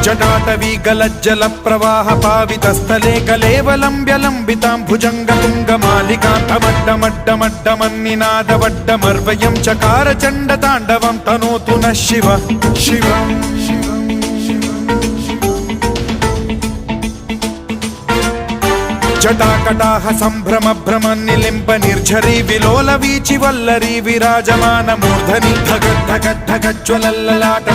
जटाटवी गलज्जल प्रवाह पावितस्थले कलेवलम्ब्यलम्बितां भुजङ्गतुङ्गमालिकान्तमड्डमड्डमड्डमन्निनादवड्डमर्वयं चकार चण्डताण्डवं तनोतु नः शिव शिव जटाकटाह सम्भ्रम भ्रम निलिम्ब निर्झरी विलोल वीचि वल्लरी विराजमान मूर्धनि धगद्धगद्धगज्ज्वलल्ललाट